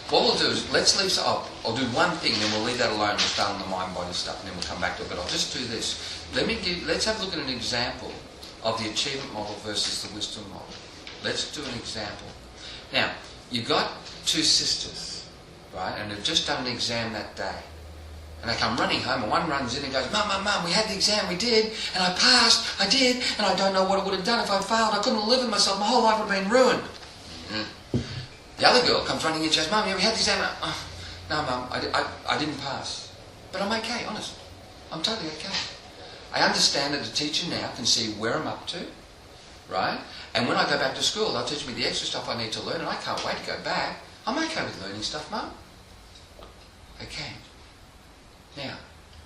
what we'll do is, let's leave, I'll do one thing and then we'll leave that alone. We'll start on the mind-body stuff and then we'll come back to it. But I'll just do this. Let's have a look at an example of the achievement model versus the wisdom model. Let's do an example. Now, you've got two sisters, right, and they've just done an exam that day. And they come running home, and one runs in and goes, Mum, we had the exam, we did, and I passed, I did, and I don't know what I would have done if I'd failed. I couldn't live with myself, my whole life would have been ruined. The other girl comes running in and says, Mum, yeah, we had the exam. No, Mum, I didn't pass. But I'm okay, honest. I'm totally okay. I understand that the teacher now can see where I'm up to, right? And when I go back to school, they'll teach me the extra stuff I need to learn, and I can't wait to go back. I'm okay with learning stuff, Mum. Okay. Now,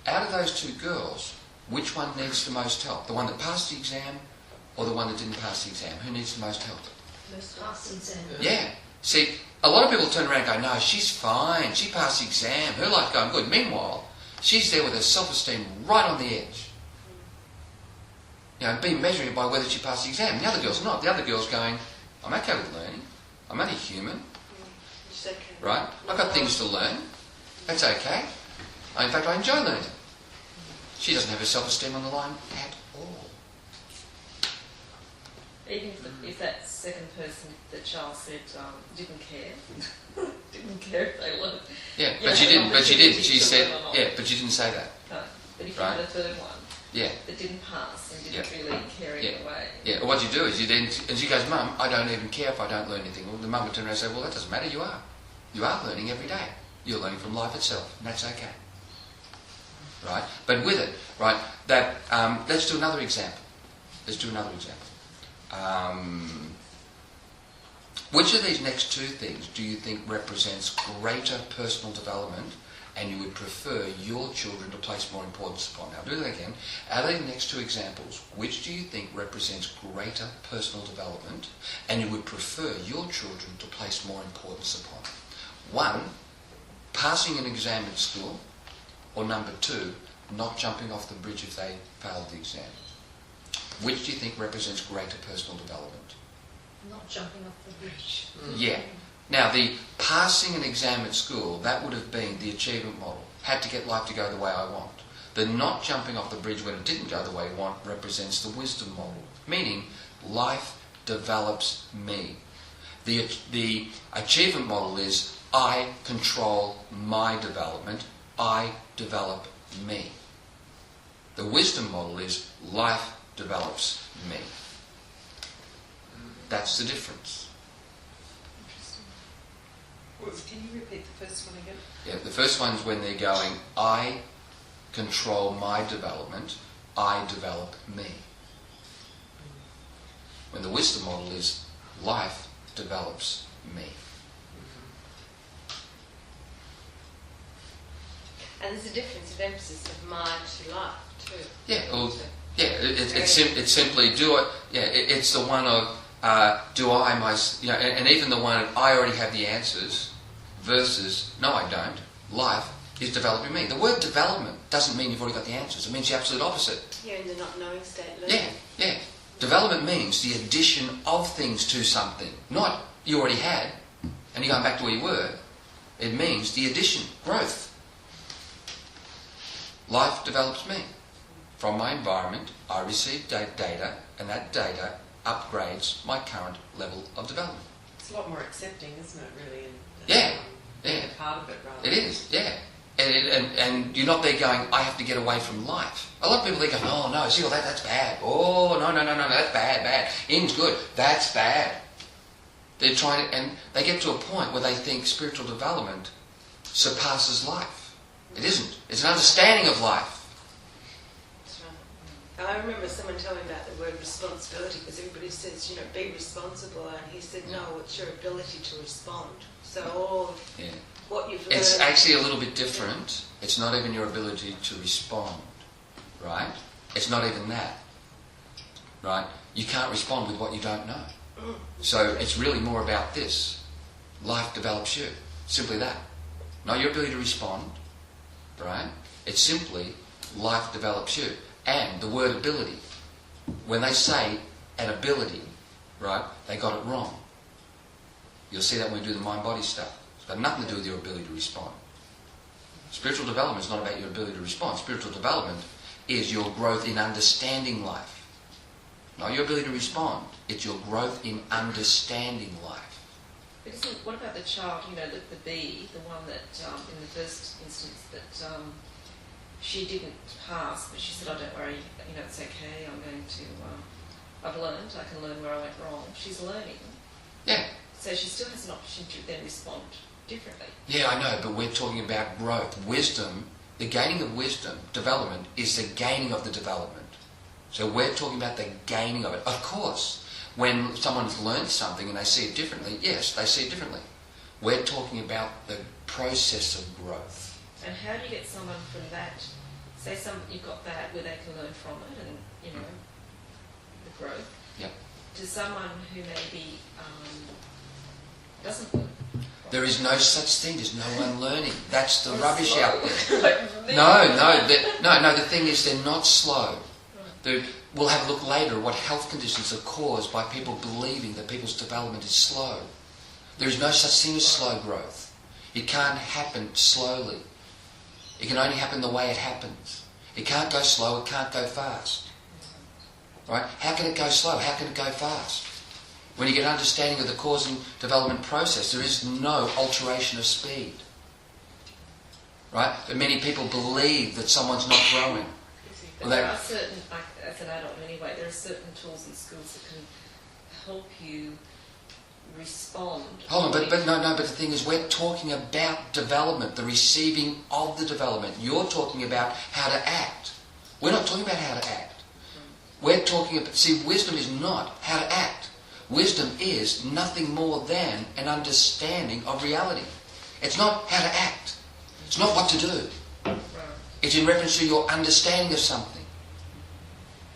out of those two girls, which one needs the most help? The one that passed the exam or the one that didn't pass the exam? Who needs the most help? Most passed the exam. Yeah. See, a lot of people turn around and go, no, she's fine. She passed the exam. Her life's going good. Meanwhile, she's there with her self-esteem right on the edge. You know, being measured by whether she passed the exam. The other girl's not. The other girl's going, I'm okay with learning. I'm only human. She's okay. Right? I've got things to learn. That's okay. In fact, I enjoy learning. She doesn't have her self-esteem on the line at all. Even if that second person that Charles said didn't care, didn't care if they weren't. Yeah, but she didn't. But she did. She said, yeah, but she didn't say that. No, but if you had a third one, yeah, that didn't pass and didn't really carry it away. Yeah, well, what you do is you then, and she goes, Mum, I don't even care if I don't learn anything. Well, the mum would turn around and say, well, that doesn't matter. You are. You are learning every day. You're learning from life itself, and that's okay. Right? But with it, right, that, let's do another example. Which of these next two things do you think represents greater personal development and you would prefer your children to place more importance upon? Now, do that again. Out of the next two examples, which do you think represents greater personal development and you would prefer your children to place more importance upon? One, passing an exam at school, or number two, not jumping off the bridge if they failed the exam. Which do you think represents greater personal development? Not jumping off the bridge. Yeah. Now, the passing an exam at school, that would have been the achievement model. Had to get life to go the way I want. The not jumping off the bridge when it didn't go the way I want represents the wisdom model. Meaning, life develops me. The achievement model is I control my development. I develop me. The wisdom model is life develops me. That's the difference. Interesting. Can you repeat the first one again? Yeah, the first one's when they're going, I control my development, I develop me. When the wisdom model is life develops me. And there's a difference of emphasis of mind to life too. Yeah, well, yeah. It's simply do it. Yeah, it's the one of do I and even the one of I already have the answers versus no, I don't. Life is developing me. The word development doesn't mean you've already got the answers. It means the absolute opposite. Yeah, in the not knowing state. Learning. Yeah. Development means the addition of things to something, not you already had and you're going back to where you were. It means the addition, growth. Life develops me. From my environment, I receive data, and that data upgrades my current level of development. It's a lot more accepting, isn't it, really? Yeah. Part of it, rather. It is, yeah. And you're not there going, I have to get away from life. A lot of people, they go, oh, no, see, that's bad. Oh, no, that's bad. In's good. That's bad. They're trying to, and they get to a point where they think spiritual development surpasses life. It isn't. It's an understanding of life. That's right. I remember someone telling me about the word responsibility, because everybody says, be responsible, and he said, no, it's your ability to respond. So all what you've learned... It's actually a little bit different. It's not even your ability to respond, right? It's not even that, right? You can't respond with what you don't know. So it's really more about this. Life develops you. Simply that. Not your ability to respond, right? It's simply life develops you. And the word ability, when they say an ability, right, they got it wrong. You'll see that when we do the mind-body stuff. It's got nothing to do with your ability to respond. Spiritual development is not about your ability to respond. Spiritual development is your growth in understanding life. Not your ability to respond. It's your growth in understanding life. But what about the child, the bee, the one that, in the first instance, that she didn't pass, but she said, oh, don't worry, it's okay, I've learned, I can learn where I went wrong. She's learning. Yeah. So she still has an opportunity to then respond differently. Yeah, I know, but we're talking about growth. Wisdom, the gaining of wisdom, development, is the gaining of the development. So we're talking about the gaining of it. Of course, when someone's learned something and they see it differently, yes, they see it differently. We're talking about the process of growth. And how do you get someone from that, say you've got that where they can learn from it and, the growth, Yep. to someone who maybe doesn't learn? There is no such thing as no one learning. That's the rubbish out there. No, the thing is they're not slow. We'll have a look later at what health conditions are caused by people believing that people's development is slow. There is no such thing as slow growth. It can't happen slowly. It can only happen the way it happens. It can't go slow, it can't go fast. Right? How can it go slow? How can it go fast? When you get an understanding of the cause and development process, there is no alteration of speed. Right? But many people believe that someone's not growing. But there are certain, as an adult anyway, there are certain tools and skills that can help you respond. Hold on, but the thing is, we're talking about development, the receiving of the development. You're talking about how to act. We're not talking about how to act. We're talking about, wisdom is not how to act. Wisdom is nothing more than an understanding of reality. It's not how to act. It's not what to do. It's in reference to your understanding of something.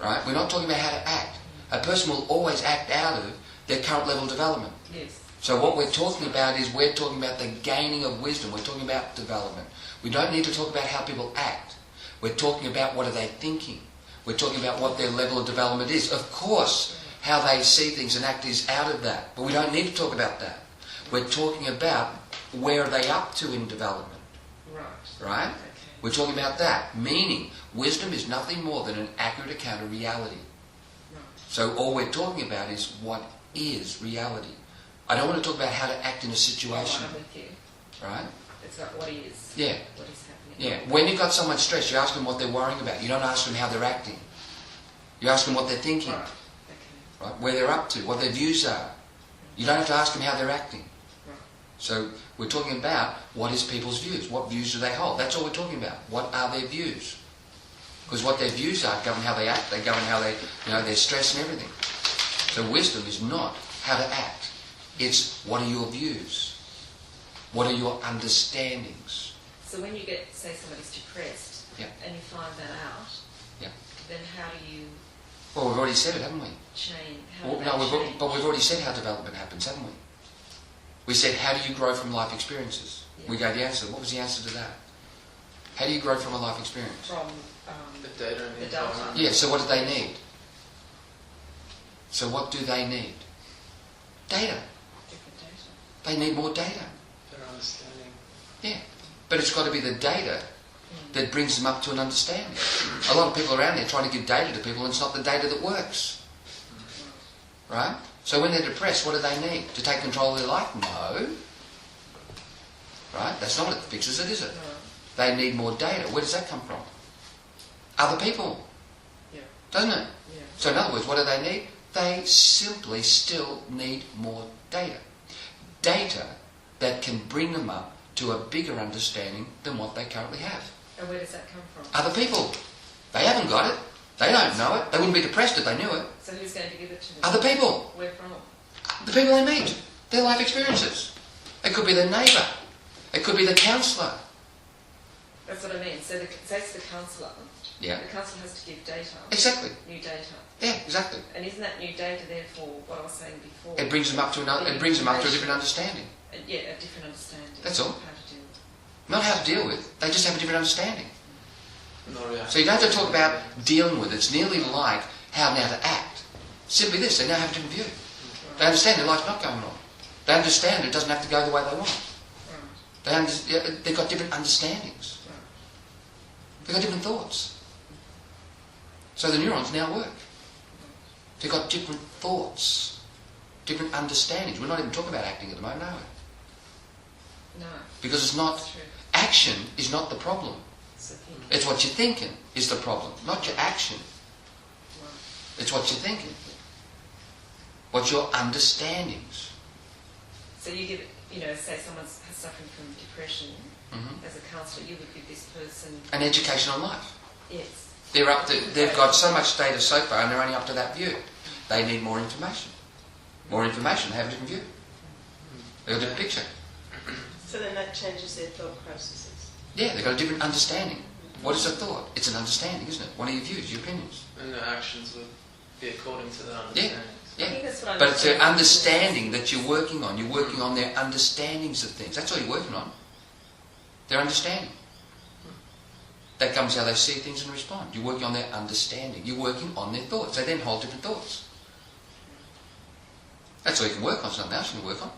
Right? We're not talking about how to act. A person will always act out of their current level of development. Yes. So what we're talking about is we're talking about the gaining of wisdom. We're talking about development. We don't need to talk about how people act. We're talking about what are they thinking. We're talking about what their level of development is. Of course, how they see things and act is out of that. But we don't need to talk about that. We're talking about where are they up to in development. Right? Okay. We're talking about that. Meaning, wisdom is nothing more than an accurate account of reality. Right. So all we're talking about is what is reality. I don't want to talk about how to act in a situation. I'm with you. Right? It's not what is. Yeah. What is happening. Yeah. When you've got someone stressed, you ask them what they're worrying about. You don't ask them how they're acting. You ask them what they're thinking. Right. Okay. Right? Where they're up to, what their views are. You don't have to ask them how they're acting. Right. So we're talking about what is people's views. What views do they hold? That's all we're talking about. What are their views? Because what their views are govern how they act. They govern how they, their stress and everything. So wisdom is not how to act. It's what are your views? What are your understandings? So when you get, say, somebody's depressed, and you find that out, then how do you? Well, we've already said it, haven't we? Change. But we've already said how development happens, haven't we? We said, how do you grow from life experiences? Yeah. We gave the answer. What was the answer to that? How do you grow from a life experience? From the data. The data. Yeah. So what do they need? So what do they need? Data. Different data. They need more data. Better understanding. Yeah. But it's got to be the data that brings them up to an understanding. A lot of people around there trying to give data to people, and it's not the data that works. Right? So when they're depressed, what do they need? To take control of their life? No. Right? That's not what fixes it, is it? No. They need more data. Where does that come from? Other people. Yeah. Doesn't it? Yeah. So in other words, what do they need? They simply still need more data. Data that can bring them up to a bigger understanding than what they currently have. And where does that come from? Other people. They haven't got it. They don't know it. They wouldn't be depressed if they knew it. So who's going to give it to them? Other people. Where from? The people they meet. Their life experiences. It could be their neighbour. It could be the counsellor. That's what I mean. So that's the counsellor. Yeah. The counsellor has to give data. Exactly. New data. Yeah, exactly. And isn't that new data therefore what I was saying before? It brings them up to a different understanding. A different understanding. That's all. How to deal with it. Not how to deal with. They just have a different understanding. No, yeah. So you don't have to talk about dealing with it. It's nearly like how now to act. Simply this, they now have a different view. They understand their life's not going on. They understand it doesn't have to go the way they want. They've got different understandings. They've got different thoughts. So the neurons now work. They've got different thoughts, different understandings. We're not even talking about acting at the moment, are we? No. Because it's not, That's true. action is not the problem. It's the thinking. It's what you're thinking is the problem, not your action. Right. It's what you're thinking. What's your understandings? So you give, say someone's suffering from depression, as a counsellor, you would give this person... An education on life. Yes. They've got so much data so far and they're only up to that view. They need more information. More information, they have a different view. They've got a different picture. So then that changes their thought processes. Yeah, they've got a different understanding. What is a thought? It's an understanding, isn't it? One of your views, your opinions. And the actions would be according to their understandings. I Yeah. think that's what I'm But it's their understanding that you're working on. You're working on their understandings of things. That's all you're working on. Their understanding. That comes how they see things and respond. You're working on their understanding. You're working on their thoughts. They then hold different thoughts. That's all you can work on. Something else you can work on.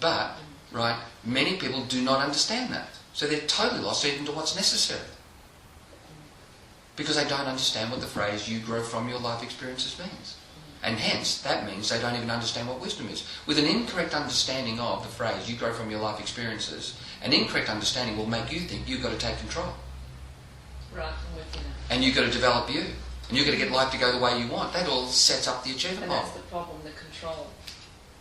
But, right, many people do not understand that. So they're totally lost even to what's necessary. Because they don't understand what the phrase, you grow from your life experiences means. And hence, that means they don't even understand what wisdom is. With an incorrect understanding of the phrase, you grow from your life experiences, an incorrect understanding will make you think you've got to take control. Right, I'm with you now. And you've got to develop you. And you've got to get life to go the way you want. That all sets up the achievement And model. that's the problem, the control.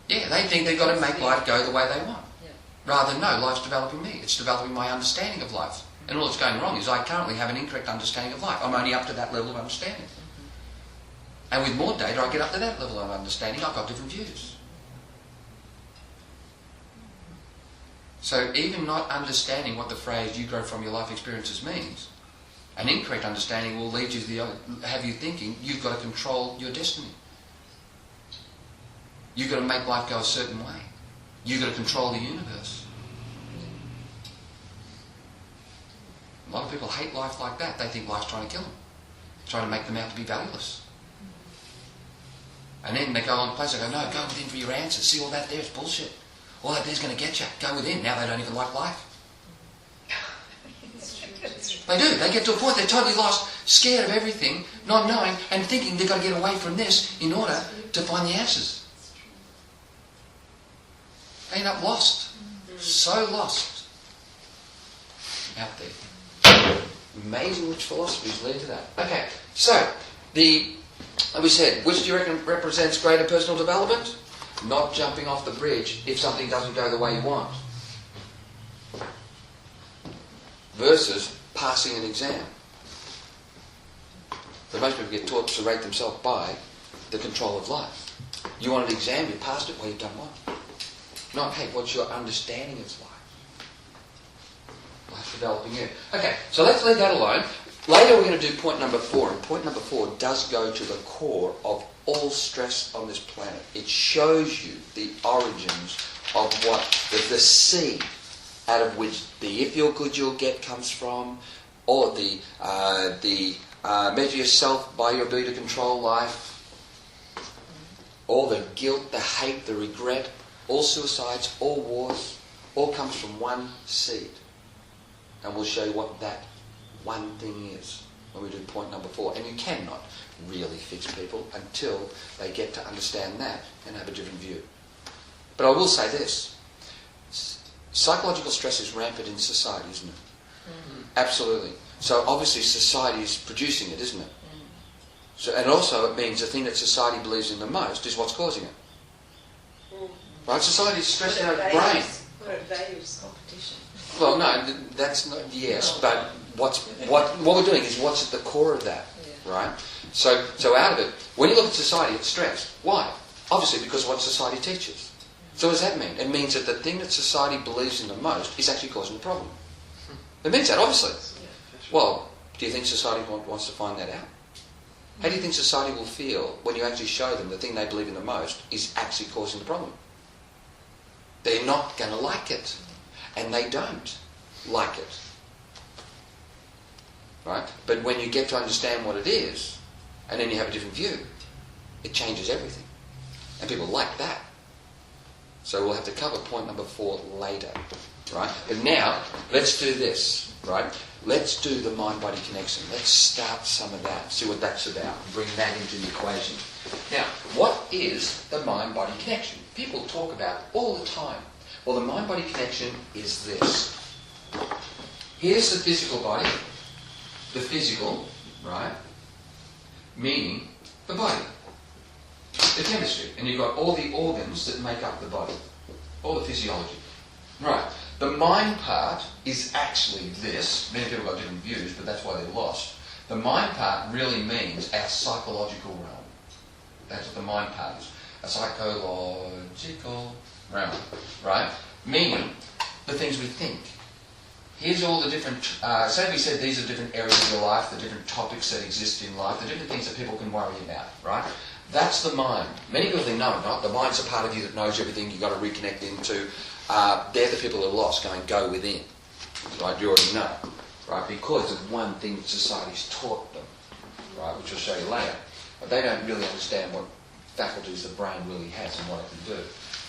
Yeah, they think they've got to make life go the way they want. Yeah. Rather than, no, life's developing me. It's developing my understanding of life. And all that's going wrong is I currently have an incorrect understanding of life. I'm only up to that level of understanding. And with more data, I get up to that level of understanding. I've got different views. So even not understanding what the phrase, you grow from your life experiences means, an incorrect understanding will lead you to have you thinking you've got to control your destiny. You've got to make life go a certain way. You've got to control the universe. A lot of people hate life like that. They think life's trying to kill them. Trying to make them out to be valueless. And then they go on place, they go, no, go within for your answers. See, all that there is bullshit. All that there's going to get you. Go within. Now they don't even like life. They do. They get to a point they're totally lost, scared of everything, not knowing, and thinking they've got to get away from this in order to find the answers. They end up lost. So lost. Out there. Amazing which philosophies lead to that. Okay, so, like we said, which do you reckon represents greater personal development? Not jumping off the bridge if something doesn't go the way you want. Versus passing an exam. So most people get taught to rate themselves by the control of life. You want an exam, you passed it, well, you've done what? Not, hey, what's your understanding of life? Life's developing you. Okay, so let's leave that alone. Later we're going to do point number 4, and point number 4 does go to the core of all stress on this planet. It shows you the origins of what the seed out of which the if you're good you'll get comes from, or the measure yourself by your ability to control life, all the guilt, the hate, the regret, all suicides, all wars, all comes from one seed. And we'll show you what that one thing is when we do point number 4. And you cannot really fix people until they get to understand that and have a different view. But I will say this. Psychological stress is rampant in society, isn't it? Mm-hmm. Absolutely. So obviously society is producing it, isn't it? Mm. So, and also it means the thing that society believes in the most is what's causing it. Mm. Right? Society is stressing out its brain. What it values. Competition. Well, no, that's not, yes, but what we're doing is what's at the core of that, right? So out of it, when you look at society, it's stressed. Why? Obviously because of what society teaches. So what does that mean? It means that the thing that society believes in the most is actually causing the problem. It means that, obviously. Well, do you think society wants to find that out? How do you think society will feel when you actually show them the thing they believe in the most is actually causing the problem? They're not going to like it. And they don't like it. Right? But when you get to understand what it is, and then you have a different view, it changes everything. And people like that. So we'll have to cover point number 4 later, right? But now, let's do this, right? Let's do the mind-body connection. Let's start some of that, see what that's about, bring that into the equation. Now, what is the mind-body connection? People talk about it all the time. Well, the mind-body connection is this. Here's the physical body, the physical, right? Meaning the body, the chemistry, and you've got all the organs that make up the body, all the physiology. Right. The mind part is actually this. Many people got different views, but that's why they're lost. The mind part really means our psychological realm. That's what the mind part is. A psychological realm, right? Meaning the things we think. Here's all the different, say we said these are different areas of your life, the different topics that exist in life, the different things that people can worry about, right? That's the mind. Many people think, no, not. The mind's a part of you that knows everything you've got to reconnect into. They're the people who are lost, going, go within. Right, you already know. Right, because of one thing that society's taught them, right, which I'll show you later. But they don't really understand what faculties the brain really has and what it can do.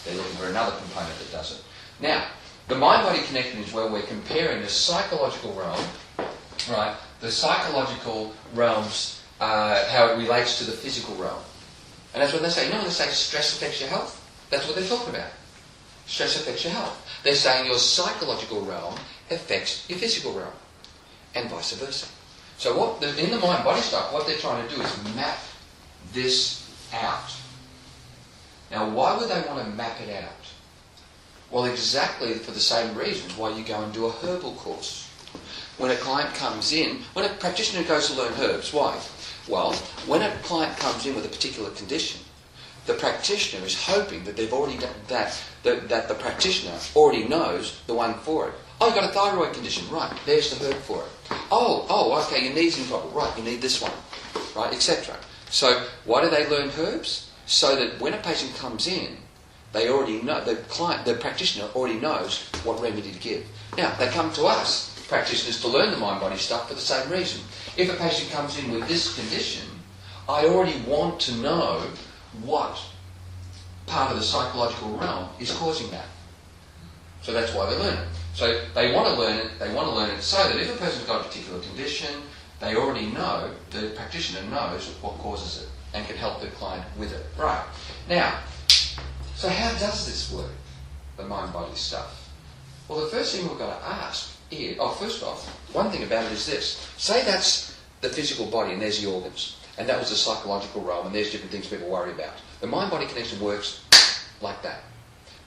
They're looking for another component that does it. Now, the mind-body connection is where we're comparing the psychological realm, right, the psychological realms, how it relates to the physical realm. And that's what they say. You know when they say stress affects your health? That's what they're talking about. Stress affects your health. They're saying your psychological realm affects your physical realm, and vice versa. So in the mind-body stuff, what they're trying to do is map this out. Now, why would they want to map it out? Well, exactly for the same reasons why you go and do a herbal course. When a client comes in, when a practitioner goes to learn herbs, why? Well, when a client comes in with a particular condition, the practitioner is hoping that they've already done that the practitioner already knows the one for it. Oh, you've got a thyroid condition, right? There's the herb for it. Oh, okay, your knee's in trouble, right? You need this one, right? Etc. So, why do they learn herbs? So that when a patient comes in, they already know, the practitioner already knows what remedy to give. Now, they come to us, practitioners, to learn the mind-body stuff for the same reason. If a patient comes in with this condition, I already want to know what part of the psychological realm is causing that. So that's why they learn it. So they want to learn it so that if a person's got a particular condition, they already know, the practitioner knows what causes it and can help the client with it. Right. Now, so how does this work, the mind-body stuff? Well, the first thing we've got to ask is, first off, one thing about it is this. Say that's the physical body and there's the organs, and that was the psychological realm, and there's different things people worry about. The mind-body connection works like that.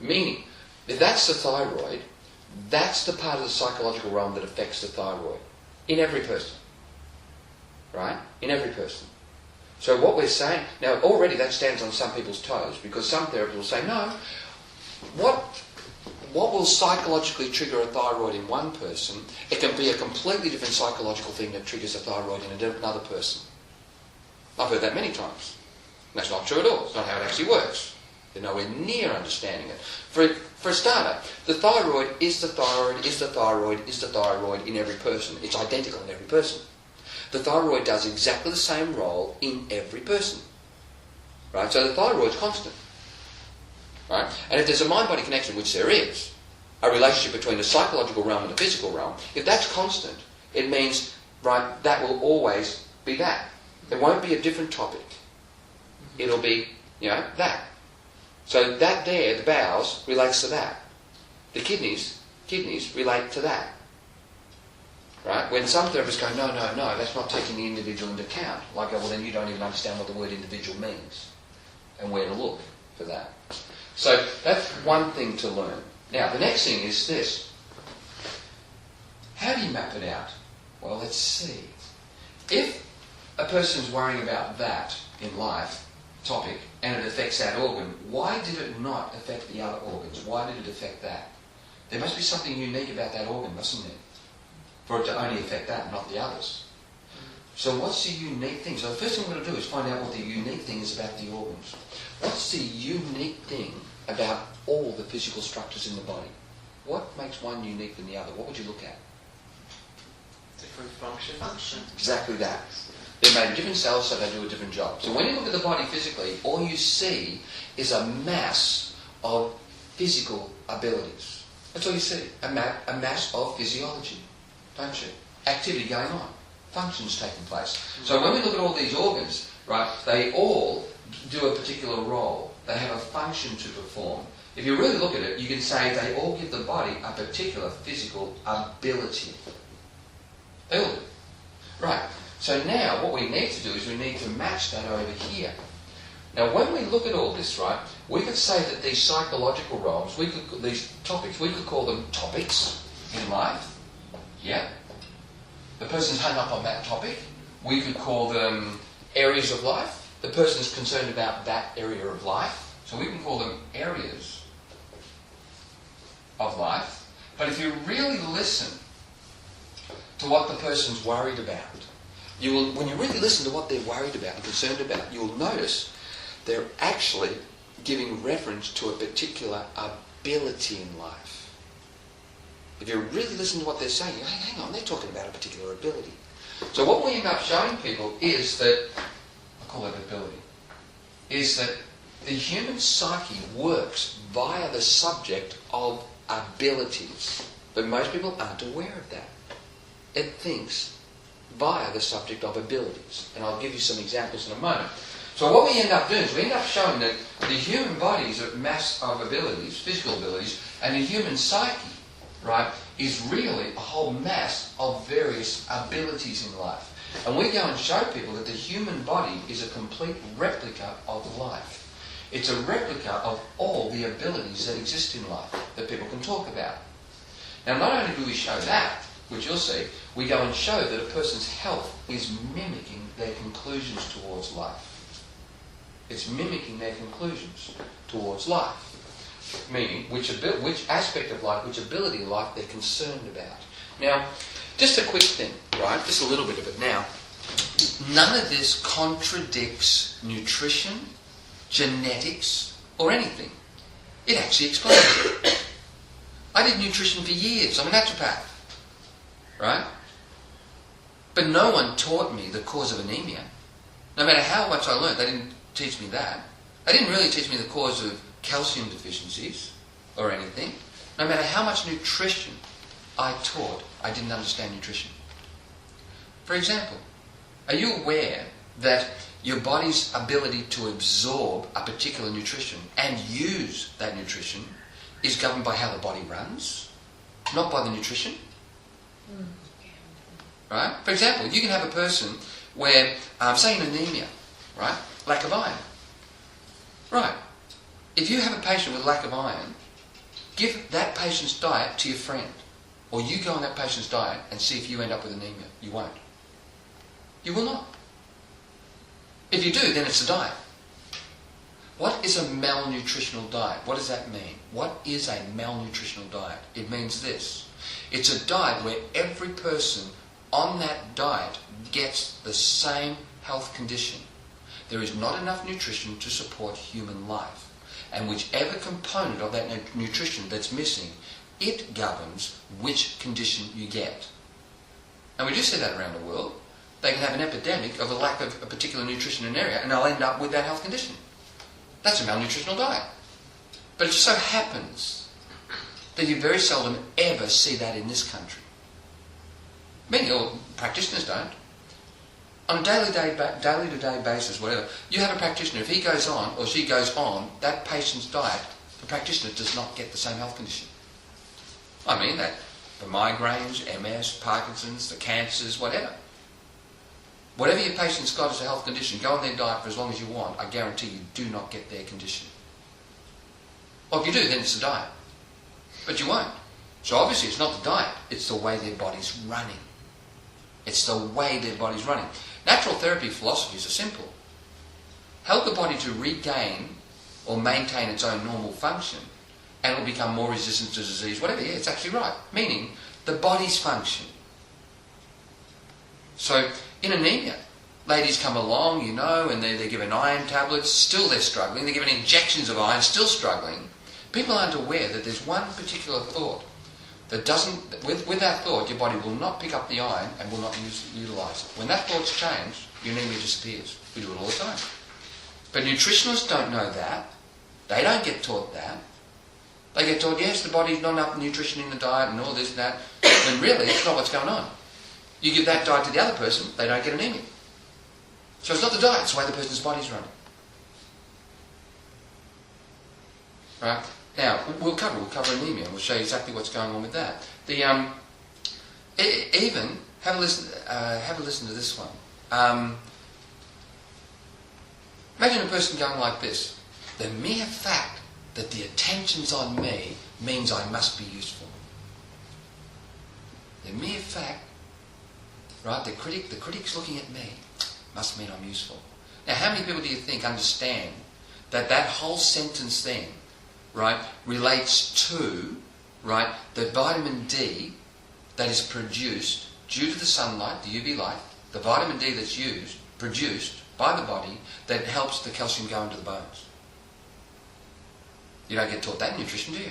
Meaning, if that's the thyroid, that's the part of the psychological realm that affects the thyroid. In every person. Right? In every person. So what we're saying, now already that stands on some people's toes, because some therapists will say, no, what will psychologically trigger a thyroid in one person, it can be a completely different psychological thing that triggers a thyroid in another person. I've heard that many times. That's not true at all. It's not how it actually works. They're nowhere near understanding it. For a starter, the thyroid is the thyroid, is the thyroid, is the thyroid in every person. It's identical in every person. The thyroid does exactly the same role in every person. Right? So the thyroid's constant. Right? And if there's a mind-body connection, which there is, a relationship between the psychological realm and the physical realm, if that's constant, it means, right, that will always be that. It won't be a different topic. It'll be, that. So that there, the bowels, relates to that. The kidneys relate to that. Right? When some therapists go, no, that's not taking the individual into account. Like, well, then you don't even understand what the word individual means and where to look for that. So that's one thing to learn. Now, the next thing is this. How do you map it out? Well, let's see. If a person's worrying about that in life, topic, and it affects that organ, why did it not affect the other organs? Why did it affect that? There must be something unique about that organ, mustn't there? For it to only affect that, not the others. So what's the unique thing? So the first thing we're going to do is find out what the unique thing is about the organs. What's the unique thing about all the physical structures in the body? What makes one unique than the other? What would you look at? Different functions. Function. Exactly that. They're made of different cells, so they do a different job. So when you look at the body physically, all you see is a mass of physical abilities. That's all you see, a mass of physiology, don't you? Activity going on, functions taking place. So when we look at all these organs, right, they all do a particular role. They have a function to perform. If you really look at it, you can say they all give the body a particular physical ability. They all do. Right. So now what we need to do is we need to match that over here. Now when we look at all this, right, we could say that these psychological roles, these topics, we could call them topics in life. Yeah. The person's hung up on that topic. We could call them areas of life. The person's concerned about that area of life. So we can call them areas of life. But if you really listen to what the person's worried about, when you really listen to what they're worried about and concerned about, you'll notice they're actually giving reference to a particular ability in life. If you really listen to what they're saying, hang on, they're talking about a particular ability. So what we end up showing people is that, I call it ability, is that the human psyche works via the subject of abilities. But most people aren't aware of that. It thinks via the subject of abilities. And I'll give you some examples in a moment. So what we end up doing is we end up showing that the human body is a mass of abilities, physical abilities, and the human psyche, right, is really a whole mass of various abilities in life. And we go and show people that the human body is a complete replica of life. It's a replica of all the abilities that exist in life that people can talk about. Now, not only do we show that, which you'll see, we go and show that a person's health is mimicking their conclusions towards life. It's mimicking their conclusions towards life. Meaning, which aspect of life, which ability of life they're concerned about. Now, just a quick thing, right? Just a little bit of it now. None of this contradicts nutrition, genetics, or anything. It actually explains it. I did nutrition for years. I'm a naturopath. Right? But no one taught me the cause of anemia. No matter how much I learned, they didn't teach me that. They didn't really teach me the cause of calcium deficiencies or anything. No matter how much nutrition I taught, I didn't understand nutrition. For example, are you aware that your body's ability to absorb a particular nutrition and use that nutrition is governed by how the body runs, not by the nutrition? Right? For example, you can have a person where, say an anemia, right? Lack of iron. Right. If you have a patient with lack of iron, give that patient's diet to your friend. Or you go on that patient's diet and see if you end up with anemia. You won't. You will not. If you do, then it's a diet. What is a malnutritional diet? What does that mean? What is a malnutritional diet? It means this. It's a diet where every person on that diet gets the same health condition. There is not enough nutrition to support human life. And whichever component of that nutrition that's missing, it governs which condition you get. And we do see that around the world. They can have an epidemic of a lack of a particular nutrition in an area and they'll end up with that health condition. That's a malnutritional diet. But it just so happens that you very seldom ever see that in this country. Many practitioners don't. On a daily-to-day basis, whatever, you have a practitioner, if he goes on or she goes on that patient's diet, the practitioner does not get the same health condition. I mean that the migraines, MS, Parkinson's, the cancers, whatever. Whatever your patient's got as a health condition, go on their diet for as long as you want, I guarantee you do not get their condition. Or if you do, then it's the diet. But you won't. So obviously it's not the diet, it's the way their body's running. It's the way their body's running. Natural therapy philosophies are simple. Help the body to regain or maintain its own normal function and it will become more resistant to disease, whatever. Yeah, it's actually right. Meaning, the body's function. So, in anemia, ladies come along, and they're given iron tablets, still they're struggling. They're given injections of iron, still struggling. People aren't aware that there's one particular thought that doesn't, with that thought, your body will not pick up the iron and will not utilise it. When that thought's changed, your anemia disappears. We do it all the time. But nutritionists don't know that. They don't get taught that. They get told, yes, the body's not enough nutrition in the diet and all this and that, when really it's not what's going on. You give that diet to the other person, they don't get anemia. So it's not the diet, it's the way the person's body's running. Right? Now, we'll cover anemia, and we'll show you exactly what's going on with that. Even, have a listen to this one. Imagine a person going like this. The mere fact that the attention's on me means I must be useful. The mere fact, right, the critic's looking at me must mean I'm useful. Now, how many people do you think understand that whole sentence then, right, relates to, right, the vitamin D that is produced due to the sunlight, the UV light, the vitamin D that's produced by the body that helps the calcium go into the bones. You don't get taught that in nutrition, do you?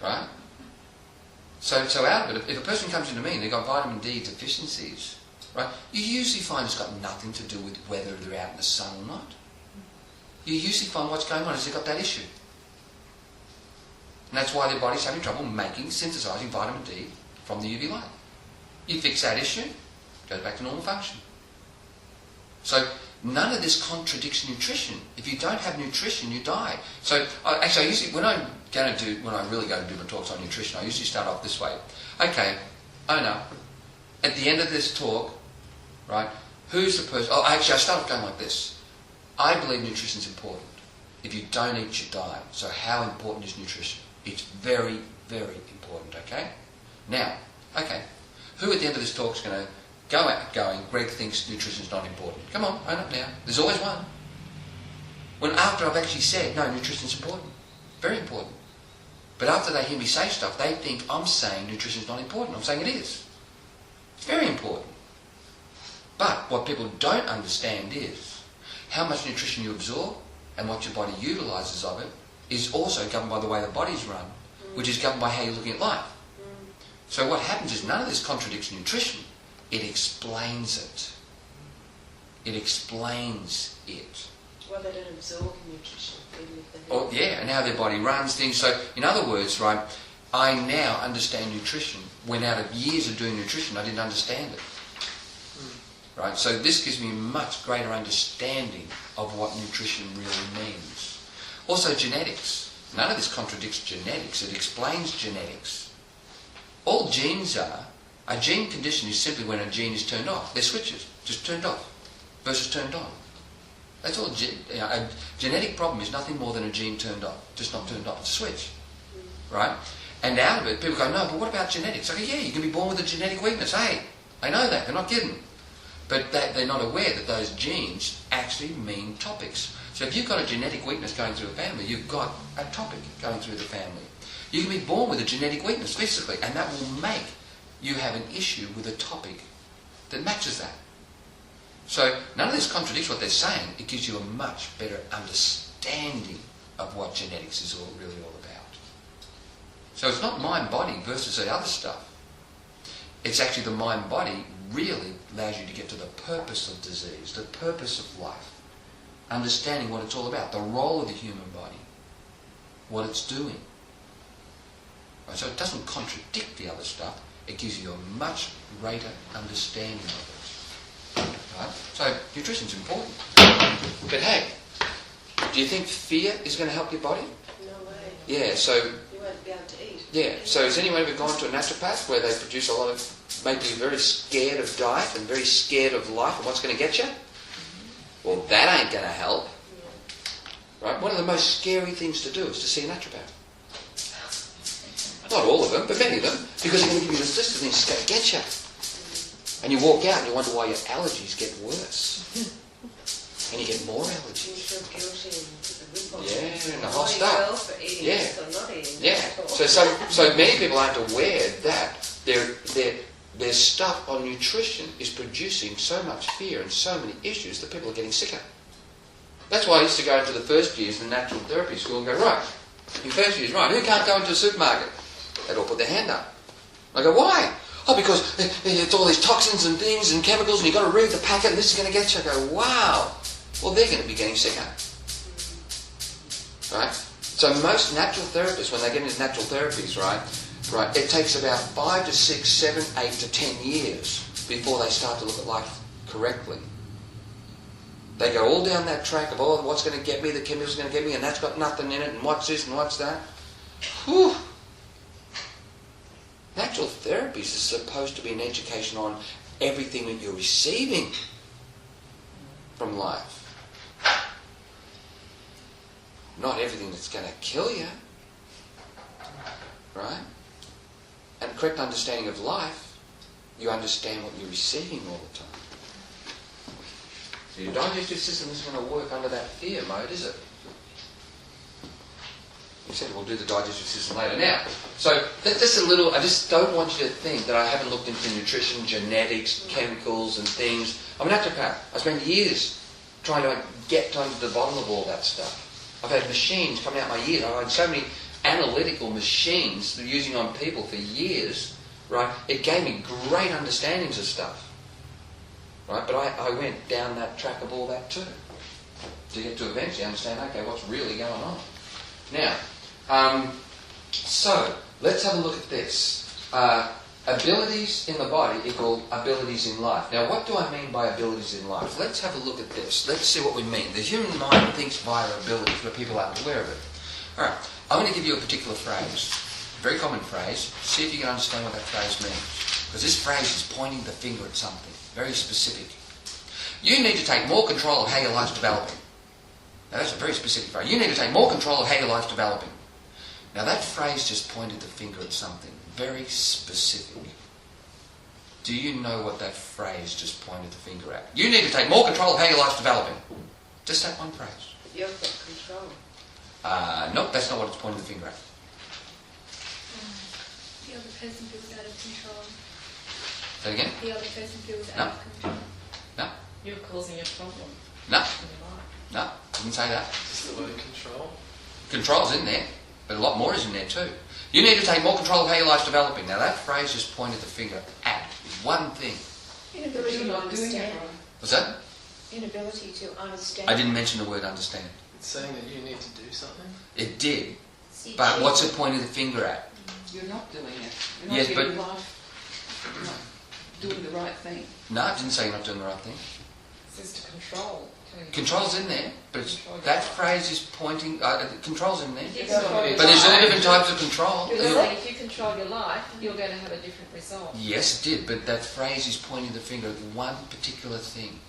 Right? So out of it, if a person comes into me and they've got vitamin D deficiencies, right, you usually find it's got nothing to do with whether they're out in the sun or not. You usually find what's going on is they've got that issue. And that's why their body's having trouble synthesizing vitamin D from the UV light. You fix that issue, it goes back to normal function. So none of this contradicts nutrition. If you don't have nutrition, you die. So actually, I usually, when I really go to do my talks on nutrition, I usually start off this way. Okay, Ona, at the end of this talk, right, who's the person? Oh, actually, I start off going like this. I believe nutrition's important. If you don't eat, you die. So how important is nutrition? It's very, very important, okay? Now, okay, who at the end of this talk is going to go out going, Greg thinks nutrition's not important? Come on, own up now. There's always one. When after I've actually said, no, nutrition's important. Very important. But after they hear me say stuff, they think I'm saying nutrition's not important. I'm saying it is. It's very important. But what people don't understand is how much nutrition you absorb and what your body utilises of it is also governed by the way the body's run, which is governed by how you're looking at life. So what happens is none of this contradicts nutrition. It explains it. It explains it. Well, they don't absorb nutrition. Oh, yeah, and how their body runs things. So, in other words, right, I now understand nutrition when out of years of doing nutrition, I didn't understand it. Right? So this gives me a much greater understanding of what nutrition really means. Also genetics. None of this contradicts genetics. It explains genetics. All genes are, a gene condition is simply when a gene is turned off. They're switches, just turned off versus turned on. That's all. A genetic problem is nothing more than a gene turned off, just not turned off. It's a switch, right? And out of it, people go, no, but what about genetics? I go, yeah, you can be born with a genetic weakness. Hey, I know that. They're not kidding. But they're not aware that those genes actually mean topics. So if you've got a genetic weakness going through a family, you've got a topic going through the family. You can be born with a genetic weakness physically, and that will make you have an issue with a topic that matches that. So none of this contradicts what they're saying. It gives you a much better understanding of what genetics is really all about. So it's not mind-body versus the other stuff. It's actually the mind-body really allows you to get to the purpose of disease, the purpose of life, understanding what it's all about, the role of the human body, what it's doing. Right, so it doesn't contradict the other stuff. It gives you a much greater understanding of it. Right? So nutrition's important. But hey, do you think fear is going to help your body? No way. Yeah, so... You won't be able to eat. Yeah, so has anyone ever gone to a naturopath where they produce a lot of... make you very scared of diet and very scared of life and what's going to get you? Well, that ain't going to help. Right? One of the most scary things to do is to see a naturopath. Not all of them, but many of them, because they're going to give you this list of things that's going to get you. And you walk out and you wonder why your allergies get worse. And you get more allergies. You feel guilty and yeah, and the whole stuff. For eating yeah. this or not eating yeah. So many people aren't aware that their stuff on nutrition is producing so much fear and so many issues that people are getting sicker. That's why I used to go into the first years in the natural therapy school and go, right, in first years, right, who can't go into a supermarket? They'd all put their hand up. I go, why? Oh, because it's all these toxins and things and chemicals and you've got to read the packet and this is going to get you. I go, wow. Well, they're going to be getting sicker. Right? So most natural therapists, when they get into natural therapies, right, it takes about 5 to 6, 7, 8 to 10 years before they start to look at life correctly. They go all down that track of, oh, what's going to get me, the chemical's going to get me, and that's got nothing in it, and what's this and what's that. Whew. Natural therapies is supposed to be an education on everything that you're receiving from life. Not everything that's going to kill you. Right? And correct understanding of life, you understand what you're receiving all the time. So your digestive system isn't going to work under that fear mode, is it? You said we'll do the digestive system later. Now, so that's just a little, I just don't want you to think that I haven't looked into nutrition, genetics, chemicals and things. I'm a naturopath. I spent years trying to get to the bottom of all that stuff. I've had machines coming out my ears. I've had so many analytical machines that I'm using on people for years, right? It gave me great understandings of stuff. Right? But I went down that track of all that too. To get to eventually understand, okay, what's really going on. Now, so let's have a look at this. Abilities in the body equal abilities in life. Now, what do I mean by abilities in life? Let's have a look at this. Let's see what we mean. The human mind thinks via abilities, but people aren't aware of it. All right, I'm going to give you a particular phrase, a very common phrase. See if you can understand what that phrase means. Because this phrase is pointing the finger at something very specific. You need to take more control of how your life's developing. Now, that's a very specific phrase. You need to take more control of how your life's developing. Now, that phrase just pointed the finger at something very specific. Do you know what that phrase just pointed the finger at? You need to take more control of how your life's developing. Just that one phrase. You've got control. Nope, that's not what it's pointing the finger at. The other person feels out of control. Say it again? The other person feels No. out of control. No, You're causing a problem no, in your life. no, didn't say that. Just the word control. Control's in there, but a lot more is in there too. You need to take more control of how your life's developing. Now that phrase just pointed the finger at one thing. Inability to understand. What's that? Inability to understand. I didn't mention the word understand. It's saying that you need to do something. It did, but what's it pointing the finger at? You're not doing it. You're not Yes, getting but- life. You're not doing the right thing. No, I didn't say you're not doing the right thing. It says to control. Control's in there, but that phrase is pointing. Control's in there. Yes, But there's all different types of control. You're saying if you control your life, you're going to have a different result. Yes, it did, but that phrase is pointing the finger at one particular thing.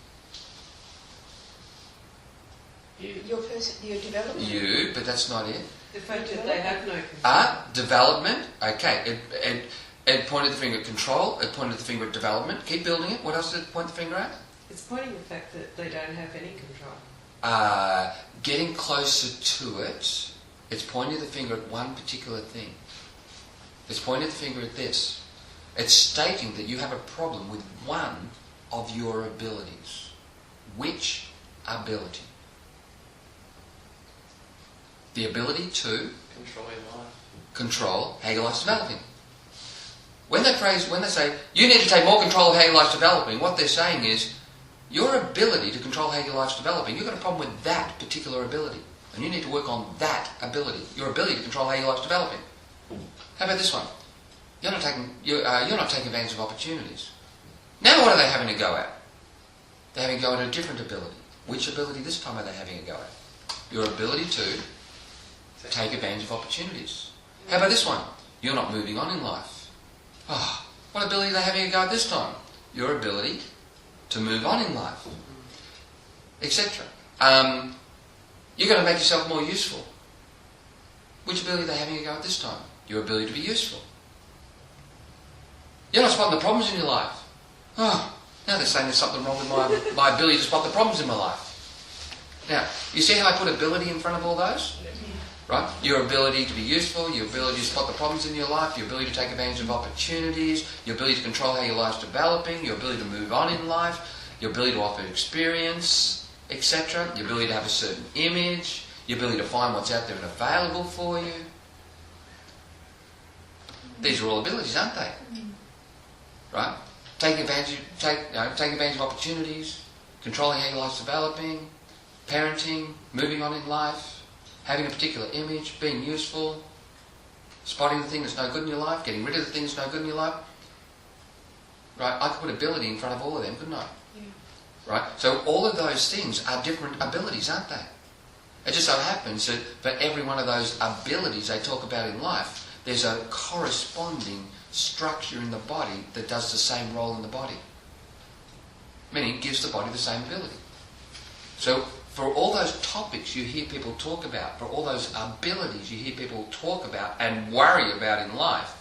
Your development. You, but that's not it. The fact that they have no control. Development. Okay, it pointed the finger at control. It pointed the finger at development. Keep building it. What else did it point the finger at? It's pointing the fact that they don't have any control. Getting closer to it, it's pointing the finger at one particular thing. It's pointing the finger at this. It's stating that you have a problem with one of your abilities. Which ability? The ability to Control your life. control how your life's developing. When they say, you need to take more control of how your life's developing, what they're saying is, your ability to control how your life's developing, you've got a problem with that particular ability. And you need to work on that ability, your ability to control how your life's developing. How about this one? You're not taking advantage of opportunities. Now what are they having a go at? They're having a go at a different ability. Which ability this time are they having a go at? Your ability to take advantage of opportunities. How about this one? You're not moving on in life. Oh, what ability are they having a go at this time? Your ability to move on in life, etc. You're going to make yourself more useful. Which ability are they having a go at this time? Your ability to be useful. You're not spotting the problems in your life. Oh, now they're saying there's something wrong with my ability to spot the problems in my life. Now, you see how I put ability in front of all those? Right? Your ability to be useful, your ability to spot the problems in your life, your ability to take advantage of opportunities, your ability to control how your life's developing, your ability to move on in life, your ability to offer experience, etc., your ability to have a certain image, your ability to find what's out there and available for you. These are all abilities, aren't they? Right? Taking advantage of opportunities, controlling how your life's developing, parenting, moving on in life, having a particular image, being useful, spotting the thing that's no good in your life, getting rid of the thing that's no good in your life. Right? I could put ability in front of all of them, couldn't I? Yeah. Right? So all of those things are different abilities, aren't they? It just so happens that for every one of those abilities they talk about in life, there's a corresponding structure in the body that does the same role in the body. Meaning it gives the body the same ability. So for all those topics you hear people talk about, for all those abilities you hear people talk about and worry about in life,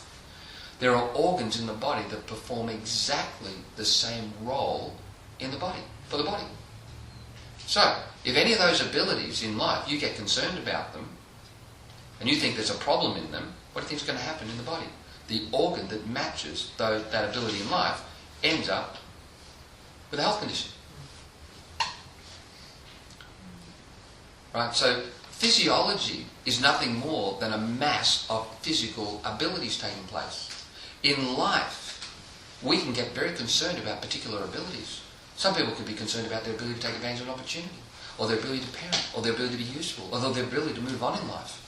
there are organs in the body that perform exactly the same role in the body, for the body. So, if any of those abilities in life, you get concerned about them, and you think there's a problem in them, what do you think is going to happen in the body? The organ that matches that ability in life ends up with a health condition. Right? So, physiology is nothing more than a mass of physical abilities taking place. In life, we can get very concerned about particular abilities. Some people could be concerned about their ability to take advantage of an opportunity, or their ability to parent, or their ability to be useful, or their ability to move on in life,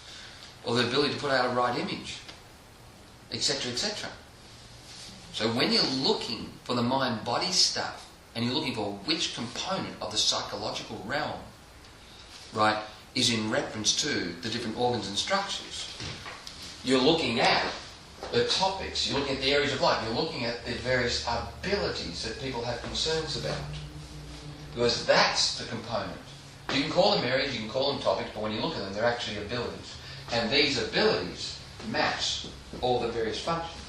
or their ability to put out a right image, etc., etc. So when you're looking for the mind-body stuff, and you're looking for which component of the psychological realm, right, is in reference to the different organs and structures, you're looking at the topics, you're looking at the areas of life, you're looking at the various abilities that people have concerns about. Because that's the component. You can call them areas, you can call them topics, but when you look at them, they're actually abilities. And these abilities match all the various functions.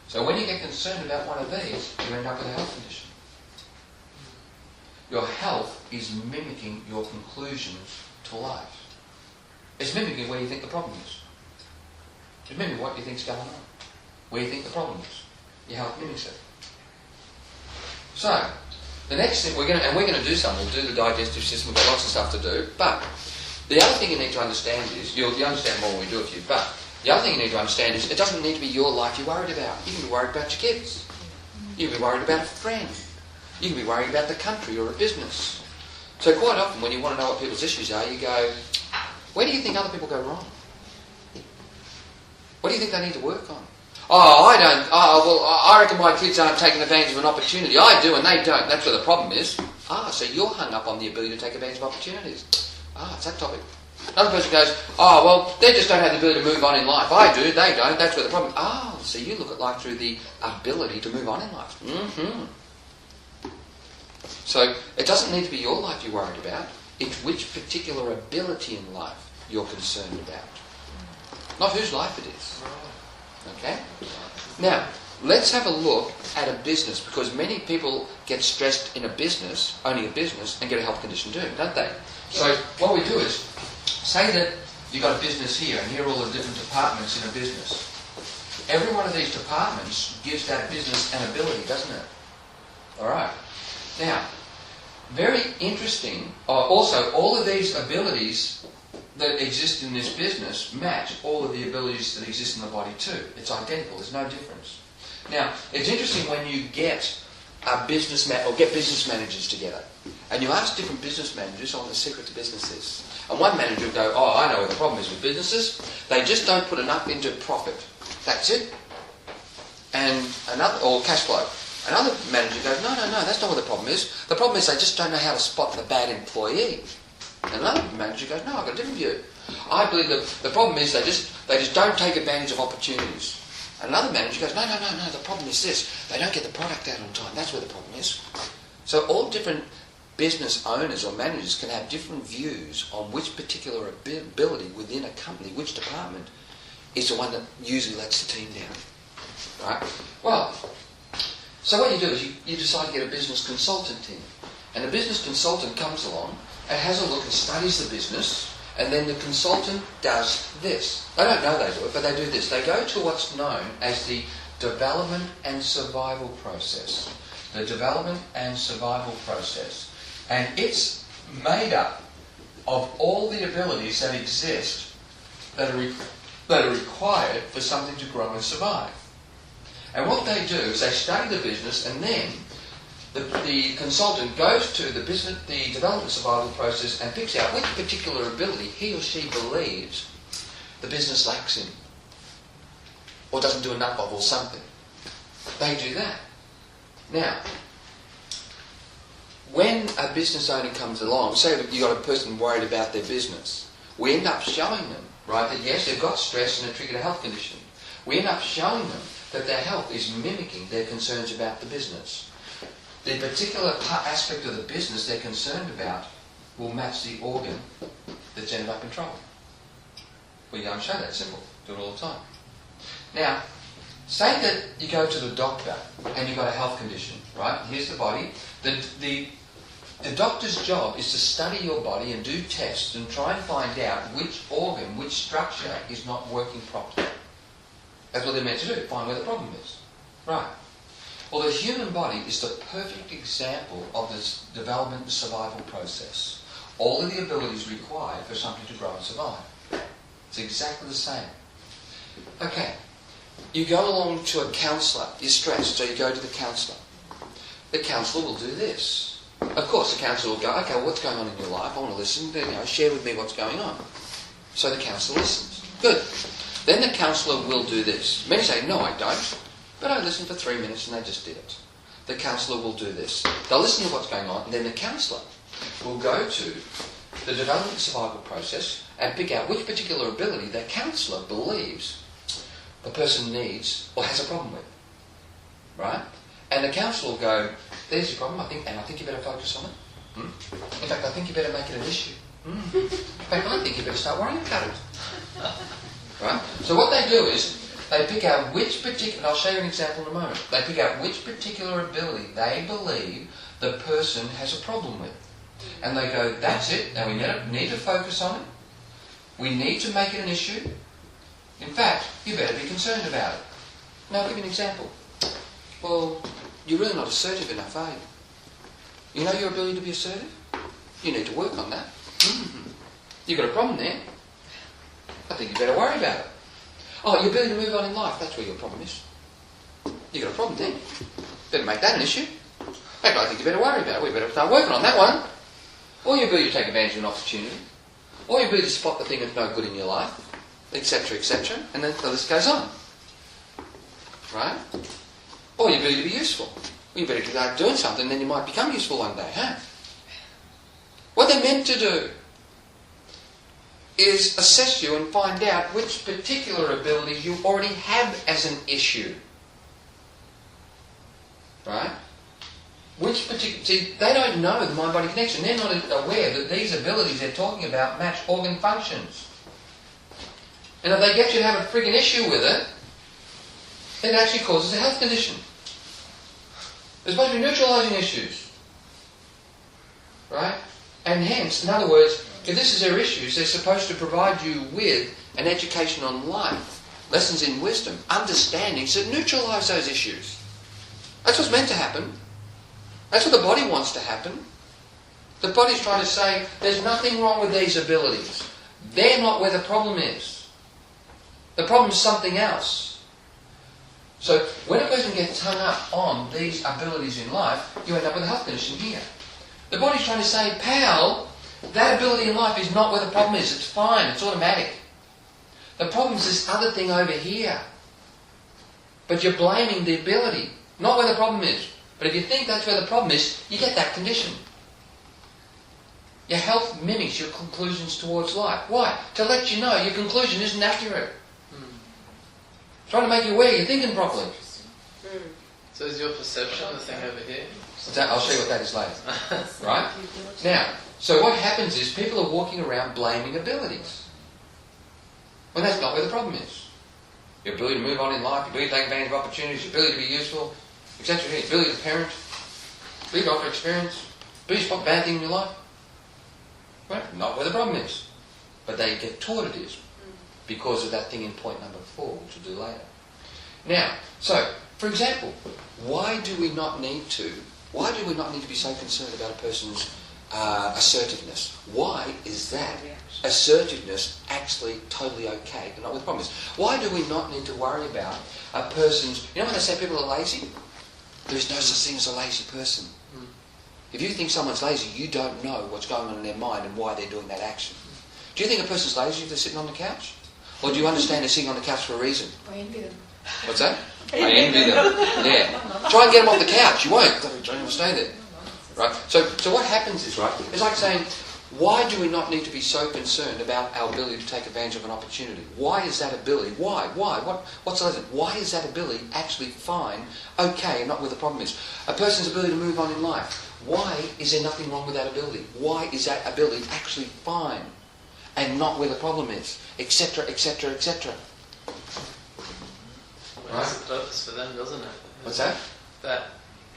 So when you get concerned about one of these, you end up with a health condition. Your health is mimicking your conclusions to life. It's mimicking where you think the problem is. Remember what you think's going on, where you think the problem is. Your health mimics it. So, the next thing we're going to do something. We'll do the digestive system. We've got lots of stuff to do. But the other thing you need to understand is, you'll understand more when we do it for you, but the other thing you need to understand is it doesn't need to be your life you're worried about. You can be worried about your kids. You can be worried about a friend. You can be worried about the country or a business. So quite often when you want to know what people's issues are, you go, where do you think other people go wrong? What do you think they need to work on? Oh, I don't. Oh, well, I reckon my kids aren't taking advantage of an opportunity. I do and they don't. That's where the problem is. So you're hung up on the ability to take advantage of opportunities. It's that topic. Another person goes, oh, well, they just don't have the ability to move on in life. I do, they don't. That's where the problem is. So you look at life through the ability to move on in life. Mm-hmm. So it doesn't need to be your life you're worried about. It's which particular ability in life you're concerned about. Not whose life it is. Okay? Now, let's have a look at a business, because many people get stressed in a business, owning a business, and get a health condition too, don't they? So what we do is, say that you've got a business here, and here are all the different departments in a business. Every one of these departments gives that business an ability, doesn't it? Alright. Now, very interesting, also all of these abilities that exist in this business match all of the abilities that exist in the body too. It's identical, there's no difference. Now, it's interesting when you get a business business managers together, and you ask different business managers what the secret to business is. And one manager will go, oh, I know what the problem is with businesses. They just don't put enough into profit. That's it. And or cash flow. Another manager goes, no, that's not what the problem is. The problem is they just don't know how to spot the bad employee. And another manager goes, no, I've got a different view. I believe that the problem is they just don't take advantage of opportunities. And another manager goes, no, the problem is this. They don't get the product out on time. That's where the problem is. So all different business owners or managers can have different views on which particular ability within a company, which department, is the one that usually lets the team down. Right? Well, so what you do is you decide to get a business consultant in. And the business consultant comes along and has a look and studies the business, and then the consultant does this. They don't know they do it, but they do this. They go to what's known as the development and survival process. The development and survival process. And it's made up of all the abilities that exist that are required for something to grow and survive. And what they do is they study the business, and then the consultant goes to the development survival process and picks out which particular ability he or she believes the business lacks in, or doesn't do enough of, or something. They do that. Now, when a business owner comes along, say that you've got a person worried about their business, we end up showing them, right, that yes, they've got stress and a triggered health condition. We end up showing them that their health is mimicking their concerns about the business. The particular aspect of the business they're concerned about will match the organ that's ended up in trouble. We go and show that. Simple. Do it all the time. Now, say that you go to the doctor and you've got a health condition, right? Here's the body. The doctor's job is to study your body and do tests and try and find out which organ, which structure is not working properly. That's what they're meant to do, find where the problem is. Right. Well, the human body is the perfect example of this development and survival process. All of the abilities required for something to grow and survive. It's exactly the same. Okay. You go along to a counsellor. You're stressed, so you go to the counsellor. The counsellor will do this. Of course, the counsellor will go, okay, well, what's going on in your life? I want to listen. Share with me what's going on. So the counsellor listens. Good. Then the counsellor will do this. Many say, no, I don't. But I listened for 3 minutes and they just did it. The counsellor will do this. They'll listen to what's going on, and then the counsellor will go to the development survival process and pick out which particular ability that counsellor believes the person needs or has a problem with. Right? And the counsellor will go, there's your problem, I think you better focus on it. In fact, I think you better make it an issue. In fact, I think you better start worrying about it. Right? So what they do is, they pick out which particular, and I'll show you an example in a moment, they pick out which particular ability they believe the person has a problem with. And they go, that's it, now we need to focus on it. We need to make it an issue. In fact, you better be concerned about it. Now I'll give you an example. Well, you're really not assertive enough, are you? You know your ability to be assertive? You need to work on that. You've got a problem there. I think you better worry about it. Oh, your ability to move on in life, that's where your problem is. You've got a problem there. Better make that an issue. Maybe I think you better worry about it. We better start working on that one. Or your ability to take advantage of an opportunity. Or your ability to spot the thing that's no good in your life. Etc., etc. And then the list goes on. Right? Or your ability to be useful. Well, you better start doing something, then you might become useful one day, huh? What they're meant to do is assess you and find out which particular abilities you already have as an issue. Right? Which particular... See, they don't know the mind-body connection. They're not aware that these abilities they're talking about match organ functions. And if they get you to have a frigging issue with it, it actually causes a health condition. They're supposed to be neutralising issues. Right? And hence, in other words, if this is their issues, they're supposed to provide you with an education on life, lessons in wisdom, understandings that neutralise those issues. That's what's meant to happen. That's what the body wants to happen. The body's trying to say, there's nothing wrong with these abilities. They're not where the problem is. The problem is something else. So when a person gets hung up on these abilities in life, you end up with a health condition here. The body's trying to say, pal, that ability in life is not where the problem is. It's fine. It's automatic. The problem is this other thing over here. But you're blaming the ability, not where the problem is. But if you think that's where the problem is, you get that condition. Your health mimics your conclusions towards life. Why? To let you know your conclusion isn't accurate. Trying to make you aware you're thinking properly. So is your perception the thing over here? I'll show you what that is later. Right? Now, so what happens is people are walking around blaming abilities. When that's not where the problem is. Your ability to move on in life, your ability to take advantage of opportunities, your ability to be useful, etc. Your ability to parent, ability to offer experience, ability to spot bad things in your life. Right? Not where the problem is. But they get taught it is. Because of that thing in point number 4, which we'll do later. Now, so, for example, why do we not need to be so concerned about a person's assertiveness? Why is that assertiveness actually totally okay, but not where the problem is? Why do we not need to worry about a person's... You know when they say people are lazy? There is no such thing as a lazy person. If you think someone's lazy, you don't know what's going on in their mind and why they're doing that action. Do you think a person's lazy if they're sitting on the couch? Or do you understand they're sitting on the couch for a reason? I envy them. What's that? I envy them. Yeah. Try and get them off the couch. You won't. They'll stay there. Right? So what happens is, right, it's like saying, why do we not need to be so concerned about our ability to take advantage of an opportunity? Why is that ability? Why? What's the reason? Why is that ability actually fine, okay, and not where the problem is? A person's ability to move on in life. Why is there nothing wrong with that ability? Why is that ability actually fine and not where the problem is? Etc., etc., etc. It has a purpose for them, doesn't it? What's that? That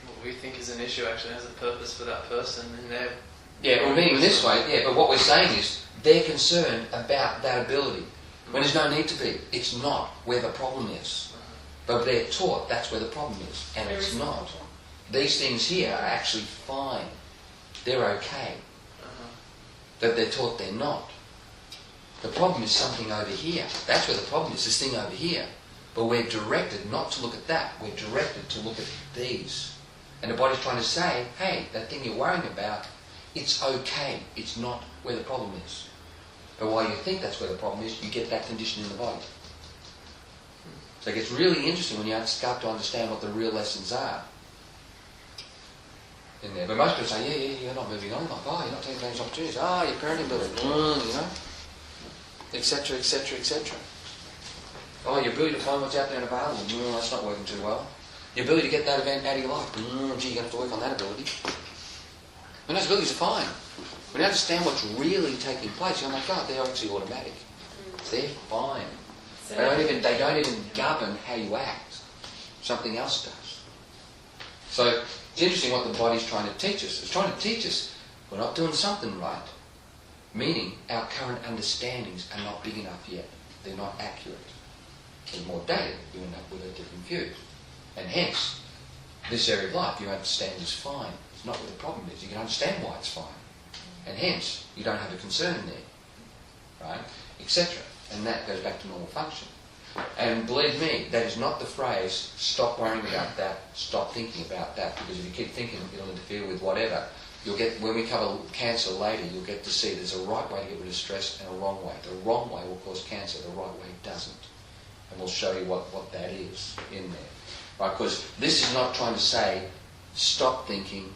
what we think is an issue actually has a purpose for that person in their... Yeah, well, meaning this way, yeah, but what we're saying is they're concerned about that ability when there's no need to be. It's not where the problem is. But they're taught that's where the problem is, and it's not. These things here are actually fine. They're okay. But they're taught they're not. The problem is something over here. That's where the problem is, this thing over here. But we're directed not to look at that. We're directed to look at these. And the body's trying to say, hey, that thing you're worrying about, it's okay. It's not where the problem is. But while you think that's where the problem is, you get that condition in the body. So it gets really interesting when you start to understand what the real lessons are in there. But most people say, yeah, you're not moving on. Like, oh, you're not taking advantage of opportunities. Your parenting building, you know, etc., etc., etc. Oh, your ability to find what's out there and available, that's not working too well. Your ability to get that event out of your life, gee, you're going to have to work on that ability. And those abilities are fine. When you understand what's really taking place, you're like, God, they're actually automatic. They're fine. So They don't even govern how you act. Something else does. So it's interesting what the body's trying to teach us. It's trying to teach us we're not doing something right. Meaning our current understandings are not big enough yet. They're not accurate. There's more data, you end up with a different view. And hence, this area of life you understand is fine. It's not where the problem is. You can understand why it's fine. And hence, you don't have a concern there. Right? Etc. And that goes back to normal function. And believe me, that is not the phrase, stop worrying about that, stop thinking about that, because if you keep thinking, it'll interfere with whatever. You'll get, when we cover cancer later, you'll get to see there's a right way to get rid of stress and a wrong way. The wrong way will cause cancer, the right way doesn't. And we'll show you what that is in there. Right? Because this is not trying to say, stop thinking,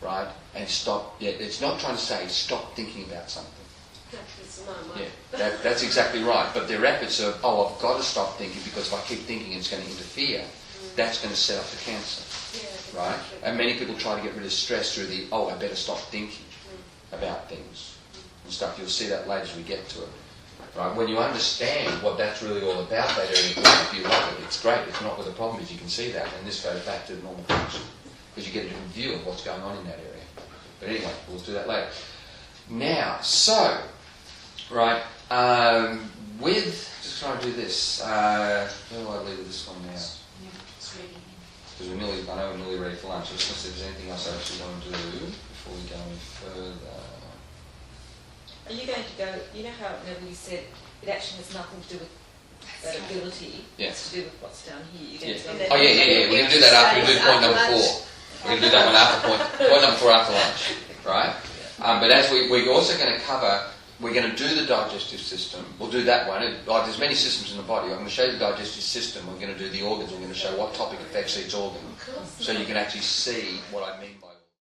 right? And stop, it's not trying to say, stop thinking about something. Yeah, that's exactly right. But their efforts of, I've got to stop thinking because if I keep thinking it's going to interfere, that's going to set up the cancer. Right? And many people try to get rid of stress through the, I better stop thinking about things and stuff. You'll see that later as we get to it. Right? When you understand what that's really all about, that area, if you love it, it's great. It's not where the problem is, you can see that. And this goes back to normal function because you get a different view of what's going on in that area. But anyway, we'll do that later. Now, so, right, just trying to do this. Where do I leave this one now? Because I know we're nearly ready for lunch. Let's see if there's anything else I actually want to do before we go any further. are you going to go, you know how Neville, you said it actually has nothing to do with that ability, it's to do with what's down here. You're going to go We're going to do that after we do point number 4. We're going to do that one after point number 4 after lunch, right? But as we're also going to cover, we're going to do the digestive system. We'll do that one. There's many systems in the body. I'm going to show you the digestive system. We're going to do the organs. We're going to show what topic affects each organ. So you can actually see what I mean.